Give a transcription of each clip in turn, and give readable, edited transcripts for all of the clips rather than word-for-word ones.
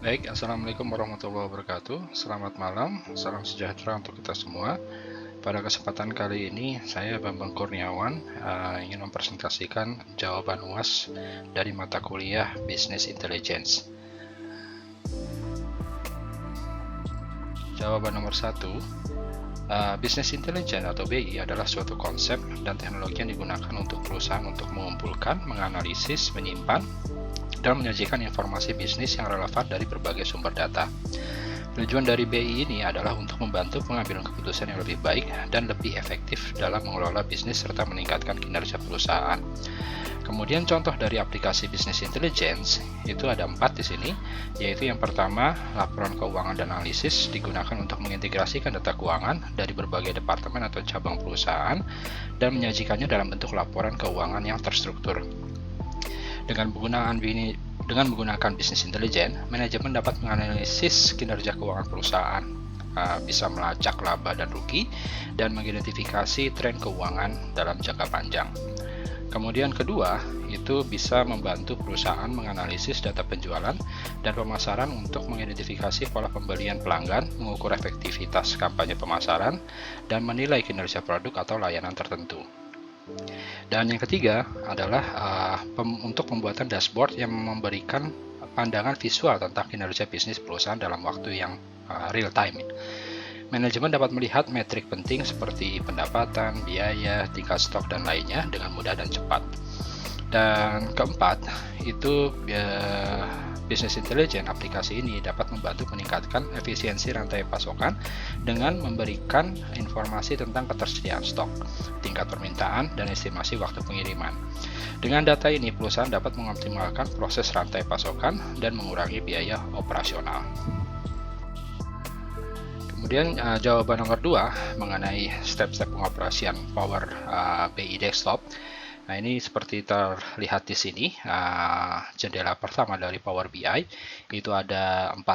Baik, Assalamualaikum warahmatullahi wabarakatuh. Selamat malam, salam sejahtera untuk kita semua. Pada kesempatan kali ini, saya Bambang Kurniawan ingin mempresentasikan jawaban UAS dari mata kuliah Business Intelligence. Jawaban nomor 1, Business Intelligence atau BI adalah suatu konsep dan teknologi yang digunakan untuk perusahaan untuk mengumpulkan, menganalisis, menyimpan, dan menyajikan informasi bisnis yang relevan dari berbagai sumber data. Tujuan dari BI ini adalah untuk membantu pengambilan keputusan yang lebih baik dan lebih efektif dalam mengelola bisnis serta meningkatkan kinerja perusahaan. Kemudian contoh dari aplikasi Business Intelligence itu ada 4 di sini, yaitu yang pertama, laporan keuangan dan analisis digunakan untuk mengintegrasikan data keuangan dari berbagai departemen atau cabang perusahaan dan menyajikannya dalam bentuk laporan keuangan yang terstruktur. Dengan menggunakan Business Intelligence, manajemen dapat menganalisis kinerja keuangan perusahaan, bisa melacak laba dan rugi, dan mengidentifikasi tren keuangan dalam jangka panjang. Kemudian kedua, itu bisa membantu perusahaan menganalisis data penjualan dan pemasaran untuk mengidentifikasi pola pembelian pelanggan, mengukur efektivitas kampanye pemasaran, dan menilai kinerja produk atau layanan tertentu. Dan yang ketiga adalah untuk pembuatan dashboard yang memberikan pandangan visual tentang kinerja bisnis perusahaan dalam waktu yang real time. Manajemen dapat melihat metrik penting seperti pendapatan, biaya, tingkat stok, dan lainnya dengan mudah dan cepat. Dan keempat, itu Business Intelligence aplikasi ini dapat membantu meningkatkan efisiensi rantai pasokan dengan memberikan informasi tentang ketersediaan stok, tingkat permintaan, dan estimasi waktu pengiriman. Dengan data ini, perusahaan dapat mengoptimalkan proses rantai pasokan dan mengurangi biaya operasional. Kemudian jawaban nomor 2 mengenai step-step pengoperasian Power BI Desktop. Nah, ini seperti terlihat di sini, jendela pertama dari Power BI itu ada 5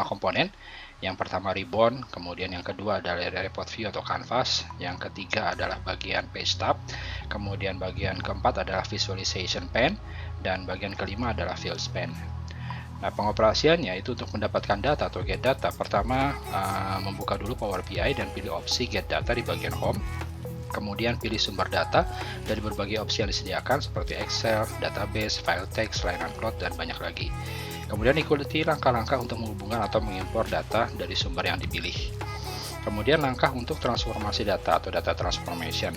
komponen. Yang pertama ribbon, kemudian yang kedua adalah report view atau canvas, yang ketiga adalah bagian page tab, kemudian bagian keempat adalah visualization pane, dan bagian kelima adalah field span. Nah, pengoperasiannya itu untuk mendapatkan data atau get data. Pertama, membuka dulu Power BI dan pilih opsi get data di bagian home. Kemudian pilih sumber data dari berbagai opsi yang disediakan seperti Excel, database, file text, line plot, dan banyak lagi. Kemudian ikuti langkah-langkah untuk menghubungkan atau mengimpor data dari sumber yang dipilih. Kemudian langkah untuk transformasi data atau data transformation.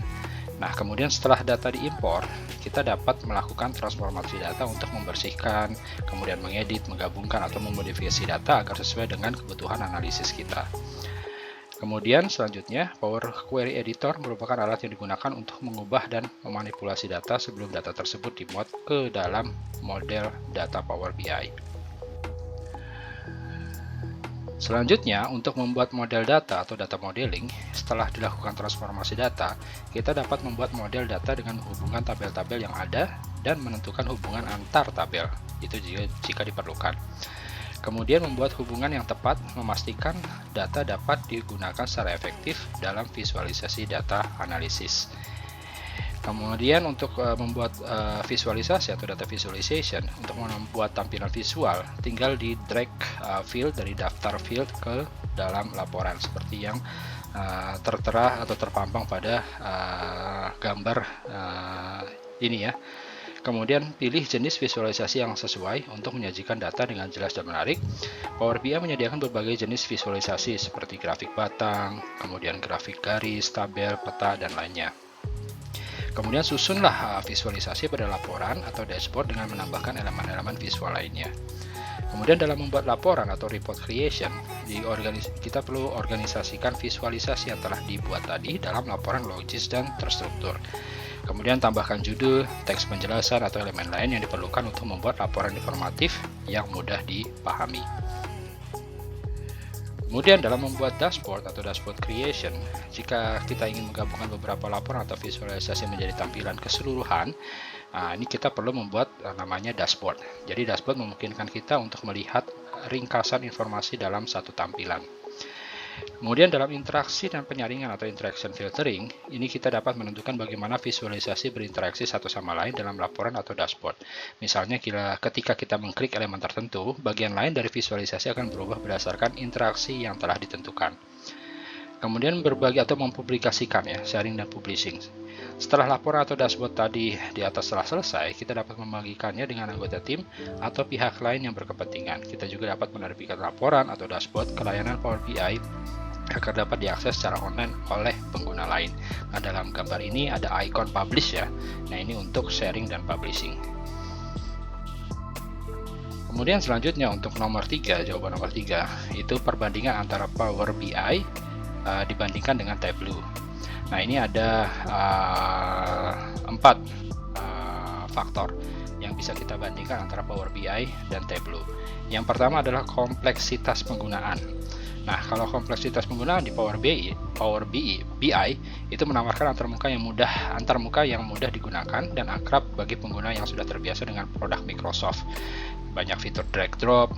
Nah, kemudian setelah data diimpor, kita dapat melakukan transformasi data untuk membersihkan, kemudian mengedit, menggabungkan, atau memodifikasi data agar sesuai dengan kebutuhan analisis kita. Kemudian selanjutnya, Power Query Editor merupakan alat yang digunakan untuk mengubah dan memanipulasi data sebelum data tersebut dimuat ke dalam model data Power BI. Selanjutnya, untuk membuat model data atau data modeling, setelah dilakukan transformasi data, kita dapat membuat model data dengan menghubungkan tabel-tabel yang ada dan menentukan hubungan antar tabel, itu jika diperlukan. Kemudian membuat hubungan yang tepat, memastikan data dapat digunakan secara efektif dalam visualisasi data analisis. Kemudian untuk membuat visualisasi atau data visualization, untuk membuat tampilan visual, tinggal di drag field dari daftar field ke dalam laporan seperti yang tertera atau terpampang pada gambar ini ya. Kemudian pilih jenis visualisasi yang sesuai untuk menyajikan data dengan jelas dan menarik. Power BI menyediakan berbagai jenis visualisasi seperti grafik batang, kemudian grafik garis, tabel, peta, dan lainnya. Kemudian susunlah visualisasi pada laporan atau dashboard dengan menambahkan elemen-elemen visual lainnya. Kemudian dalam membuat laporan atau report creation, kita perlu organisasikan visualisasi yang telah dibuat tadi dalam laporan logis dan terstruktur. Kemudian tambahkan judul, teks penjelasan, atau elemen lain yang diperlukan untuk membuat laporan informatif yang mudah dipahami. Kemudian dalam membuat dashboard atau dashboard creation, jika kita ingin menggabungkan beberapa laporan atau visualisasi menjadi tampilan keseluruhan, ini kita perlu membuat namanya dashboard. Jadi dashboard memungkinkan kita untuk melihat ringkasan informasi dalam satu tampilan. Kemudian dalam interaksi dan penyaringan atau interaction filtering, ini kita dapat menentukan bagaimana visualisasi berinteraksi satu sama lain dalam laporan atau dashboard. Misalnya ketika kita mengklik elemen tertentu, bagian lain dari visualisasi akan berubah berdasarkan interaksi yang telah ditentukan. Kemudian berbagi atau mempublikasikan ya, sharing dan publishing. Setelah laporan atau dashboard tadi di atas telah selesai, kita dapat membagikannya dengan anggota tim atau pihak lain yang berkepentingan. Kita juga dapat menerbitkan laporan atau dashboard ke layanan Power BI agar dapat diakses secara online oleh pengguna lain. Nah, dalam gambar ini ada icon publish ya. Nah, ini untuk sharing dan publishing. Kemudian selanjutnya untuk nomor 3, jawaban nomor 3, itu perbandingan antara Power BI dibandingkan dengan Tableau. Nah, ini ada 4 faktor yang bisa kita bandingkan antara Power BI dan Tableau. Yang pertama adalah kompleksitas penggunaan. Nah, kalau kompleksitas penggunaan di Power BI itu menawarkan antar muka yang mudah digunakan dan akrab bagi pengguna yang sudah terbiasa dengan produk Microsoft. Banyak fitur drag drop,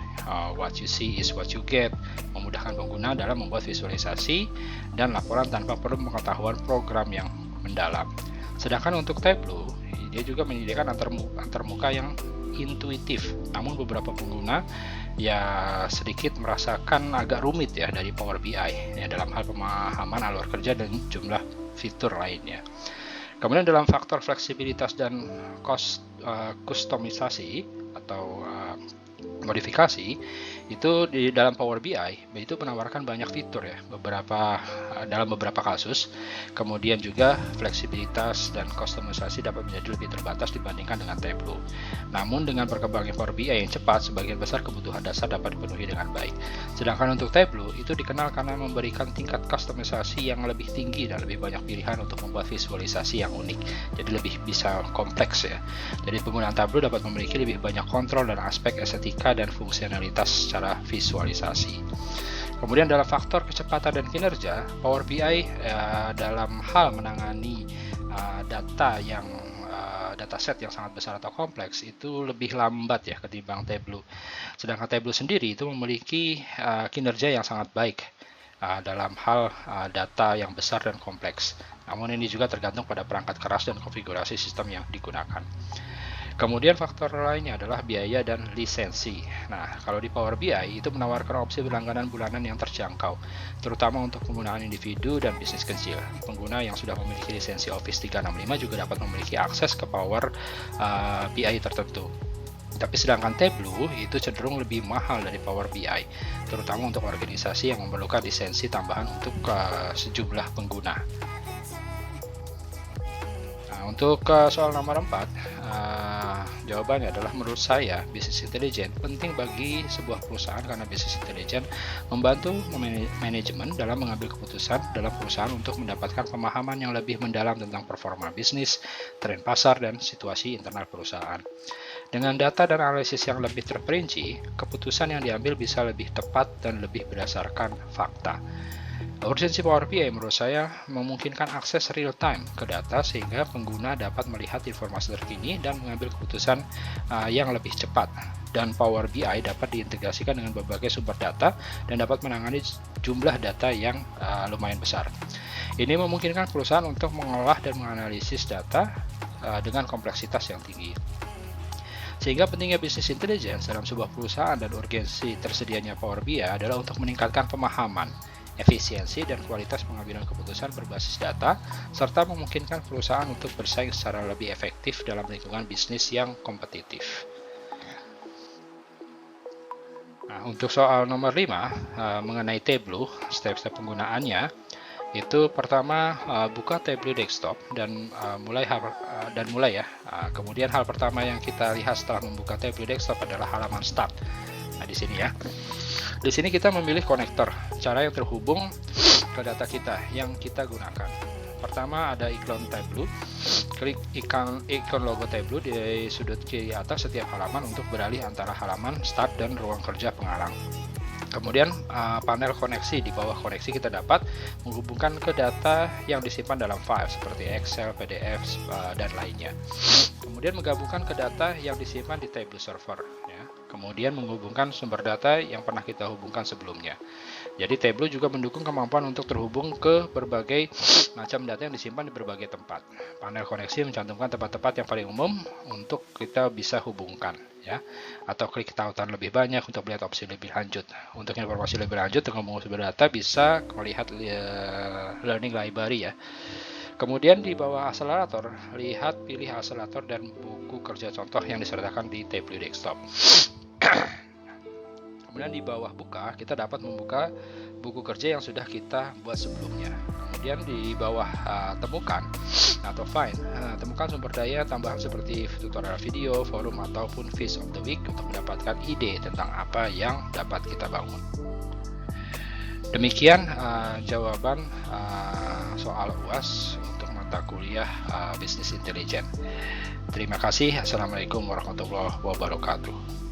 what you see is what you get, memudahkan pengguna dalam membuat visualisasi dan laporan tanpa perlu pengetahuan program yang mendalam. Sedangkan untuk Tableau, dia juga menyediakan antar muka yang intuitif, namun beberapa pengguna ya sedikit merasakan agak rumit ya dari Power BI ya, dalam hal pemahaman alur kerja dan jumlah fitur lainnya. Kemudian dalam faktor fleksibilitas dan kustomisasi atau modifikasi, itu di dalam Power BI itu menawarkan banyak fitur ya, dalam beberapa kasus. Kemudian juga fleksibilitas dan kustomisasi dapat menjadi lebih terbatas dibandingkan dengan Tableau. Namun dengan perkembangan Power BI yang cepat, sebagian besar kebutuhan dasar dapat dipenuhi dengan baik. Sedangkan untuk Tableau itu dikenal karena memberikan tingkat kustomisasi yang lebih tinggi dan lebih banyak pilihan untuk membuat visualisasi yang unik. Jadi lebih bisa kompleks ya. Jadi penggunaan Tableau dapat memiliki lebih banyak kontrol dan aspek estetika dan fungsionalitas secara visualisasi. Kemudian dalam faktor kecepatan dan kinerja, Power BI dalam hal menangani dataset yang sangat besar atau kompleks itu lebih lambat ya ketimbang Tableau. Sedangkan Tableau sendiri itu memiliki kinerja yang sangat baik dalam hal data yang besar dan kompleks. Namun ini juga tergantung pada perangkat keras dan konfigurasi sistem yang digunakan. Kemudian faktor lainnya adalah biaya dan lisensi. Nah, kalau di Power BI itu menawarkan opsi berlangganan bulanan yang terjangkau, terutama untuk penggunaan individu dan bisnis kecil. Pengguna yang sudah memiliki lisensi Office 365 juga dapat memiliki akses ke Power BI tertentu. Tapi sedangkan Tableau itu cenderung lebih mahal dari Power BI, terutama untuk organisasi yang memerlukan lisensi tambahan untuk sejumlah pengguna. Untuk soal nomor 4, jawabannya adalah menurut saya bisnis intelijen penting bagi sebuah perusahaan karena bisnis intelijen membantu manajemen dalam mengambil keputusan dalam perusahaan untuk mendapatkan pemahaman yang lebih mendalam tentang performa bisnis, tren pasar, dan situasi internal perusahaan. Dengan data dan analisis yang lebih terperinci, keputusan yang diambil bisa lebih tepat dan lebih berdasarkan fakta. Urgensi Power BI menurut saya memungkinkan akses real-time ke data sehingga pengguna dapat melihat informasi terkini dan mengambil keputusan yang lebih cepat. Dan Power BI dapat diintegrasikan dengan berbagai sumber data dan dapat menangani jumlah data yang lumayan besar. Ini memungkinkan perusahaan untuk mengolah dan menganalisis data dengan kompleksitas yang tinggi. Sehingga pentingnya bisnis intelligence dalam sebuah perusahaan dan urgensi tersedianya Power BI adalah untuk meningkatkan pemahaman, efisiensi, dan kualitas pengambilan keputusan berbasis data, serta memungkinkan perusahaan untuk bersaing secara lebih efektif dalam lingkungan bisnis yang kompetitif. Nah, untuk soal nomor 5, mengenai Tableau, step-step penggunaannya, itu pertama buka Tableau desktop dan mulai ya. Kemudian hal pertama yang kita lihat setelah membuka Tableau desktop adalah halaman start. Nah, di sini ya. Di sini kita memilih konektor, cara yang terhubung ke data kita yang kita gunakan. Pertama ada ikon Tableau, klik ikon logo Tableau di sudut kiri atas setiap halaman untuk beralih antara halaman start dan ruang kerja pengarang. Kemudian panel koneksi, di bawah koneksi kita dapat menghubungkan ke data yang disimpan dalam file seperti Excel, PDF, dan lainnya. Kemudian menggabungkan ke data yang disimpan di Tableau server. Ya. Kemudian menghubungkan sumber data yang pernah kita hubungkan sebelumnya. Jadi Tableau juga mendukung kemampuan untuk terhubung ke berbagai macam data yang disimpan di berbagai tempat. Panel koneksi mencantumkan tempat-tempat yang paling umum untuk kita bisa hubungkan, ya. Atau klik tautan lebih banyak untuk melihat opsi lebih lanjut. Untuk informasi lebih lanjut tentang sumber data bisa melihat learning library, ya. Kemudian di bawah akselerator, pilih akselerator dan buku kerja contoh yang disertakan di Tableau Desktop. Kemudian di bawah buka, kita dapat membuka buku kerja yang sudah kita buat sebelumnya. Kemudian di bawah temukan atau find, temukan sumber daya tambahan seperti tutorial video, forum, ataupun Fish of the Week untuk mendapatkan ide tentang apa yang dapat kita bangun. Demikian jawaban soal UAS untuk mata kuliah Business Intelligence. Terima kasih. Assalamualaikum warahmatullahi wabarakatuh.